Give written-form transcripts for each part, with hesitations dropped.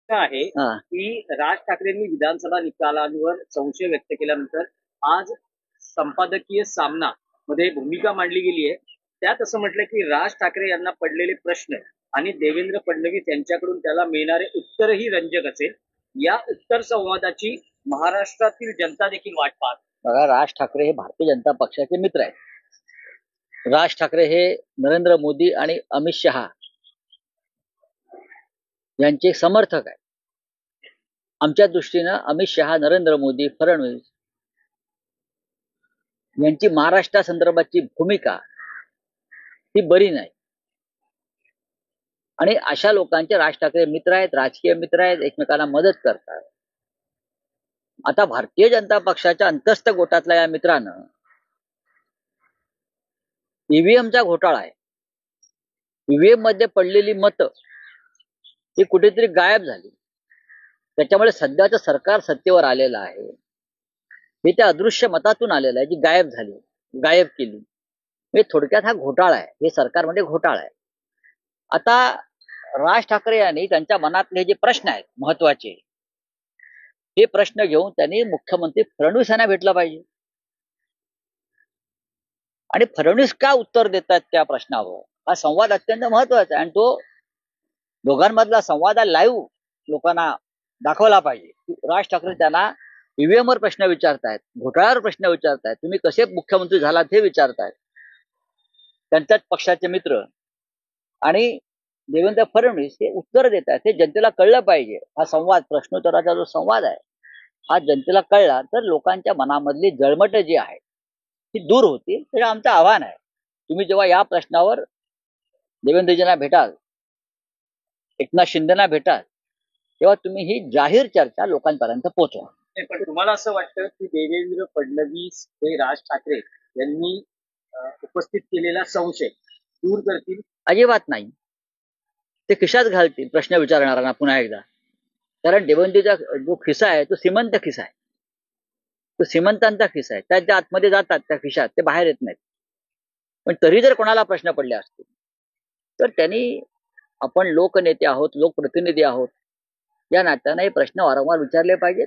आहे की राज ठाकरेंनी विधानसभा निकालांवर संशय व्यक्त केल्यानंतर आज संपादकीय सामना मध्ये भूमिका मांडली गेली आहे. त्यात असं म्हटलं की राज ठाकरे यांना पडलेले प्रश्न आणि देवेंद्र फडणवीस यांच्याकडून त्याला मिळणारे उत्तरही रंजक असेल. या उत्तर संवादाची महाराष्ट्रातील जनता देखील वाट पाहत. बघा, राज ठाकरे हे भारतीय जनता पक्षाचे मित्र आहेत. राज ठाकरे हे नरेंद्र मोदी आणि अमित शहा यांचे समर्थक आहेत. आमच्या दृष्टीनं अमित शहा, नरेंद्र मोदी, फडणवीस यांची महाराष्ट्रासंदर्भाची भूमिका ही बरी नाही. आणि अशा लोकांचे राज ठाकरे मित्र आहेत, राजकीय मित्र आहेत, एकमेकांना मदत करतात. आता भारतीय जनता पक्षाच्या अंतस्थ गोटातल्या या मित्रानं ईव्हीएमचा घोटाळा आहे. ईव्हीएम मध्ये पडलेली मतं ही कुठेतरी गायब झाली. त्याच्यामुळे सध्याचं सरकार सत्तेवर आलेलं आहे हे त्या अदृश्य मतातून आलेलं आहे, जी गायब झाली, गायब केली. हे थोडक्यात हा घोटाळा आहे. हे सरकारमध्ये घोटाळा आहे. आता राज ठाकरे यांनी त्यांच्या मनातले जे प्रश्न आहेत महत्वाचे, हे प्रश्न घेऊन त्यांनी मुख्यमंत्री फडणवीस यांना भेटलं पाहिजे. आणि फडणवीस का उत्तर देतात त्या प्रश्नावर, हा संवाद अत्यंत महत्वाचा आहे. आणि तो दोघांमधला संवाद लाईव्ह लोकांना दाखवला पाहिजे. राज ठाकरे त्यांना ईव्हीएम वर प्रश्न विचारतायत, घोटाळ्यावर प्रश्न विचारतायत, तुम्ही कसे मुख्यमंत्री झालात हे विचारतायत. त्यांच्याच पक्षाचे मित्र आणि देवेंद्र फडणवीस हे उत्तर देत आहेत. हे जनतेला कळलं पाहिजे. हा संवाद, प्रश्नोत्तराचा जो संवाद आहे, हा जनतेला कळला तर लोकांच्या मनामधली जळमट जी आहे ती दूर होतील. हे आमचं आव्हान आहे. तुम्ही जेव्हा या प्रश्नावर देवेंद्रजींना भेटाल, एकनाथ शिंदेना भेटाल, तेव्हा तुम्ही ही जाहीर चर्चा लोकांपर्यंत पोहोचवा. पण तुम्हाला असं वाटतं की देवेंद्र फडणवीस हे राज ठाकरे यांनी उपस्थित केलेला संशय दूर करतील? अजिबात नाही. ते खिशात घालतील प्रश्न विचारणाऱ्यांना पुन्हा एकदा. कारण देवेंद्रचा जो खिसा आहे तो श्रीमंत खिसा आहे, तो श्रीमंतांचा खिसा आहे. त्याच्या आतमध्ये जातात त्या खिशात, ते बाहेर येत नाहीत. पण तरी जर कोणाला प्रश्न पडले असतील तर त्यांनी, आपण लोकनेते आहोत, लोकप्रतिनिधी आहोत, या नात्याने हे प्रश्न वारंवार विचारले पाहिजेत.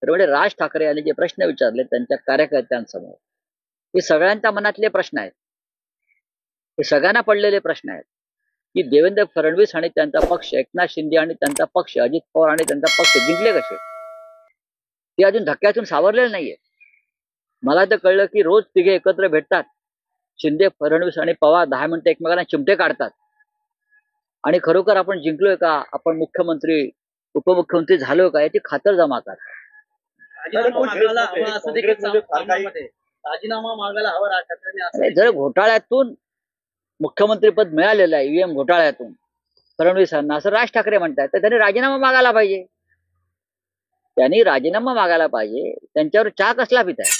त्यामुळे राज ठाकरे यांनी जे प्रश्न विचारले त्यांच्या कार्यकर्त्यांसमोर, हे सगळ्यांच्या मनातले प्रश्न आहेत. हे सगळ्यांना पडलेले प्रश्न आहेत की देवेंद्र फडणवीस आणि त्यांचा पक्ष, एकनाथ शिंदे आणि त्यांचा पक्ष, अजित पवार आणि त्यांचा पक्ष जिंकले कसे. ते अजून धक्क्यातून सावरलेले नाहीये. मला तर कळलं की रोज तिघे एकत्र भेटतात, शिंदे, फडणवीस आणि पवार 10 मिनिटं एकमेकांना चिमटे काढतात आणि खरोखर आपण जिंकलोय का, आपण मुख्यमंत्री उपमुख्यमंत्री झालोय का याची खातर जमा करतात. राजीनामा मागायला हवा राज ठाकरे. जर घोटाळ्यातून मुख्यमंत्रीपद मिळालेलं आहे, ईव्हीएम घोटाळ्यातून फडणवीसांना, असं राज ठाकरे म्हणतात, तर त्यांनी राजीनामा मागायला पाहिजे. त्यांनी राजीनामा मागायला पाहिजे. त्यांच्यावर चहा कसला पिताय?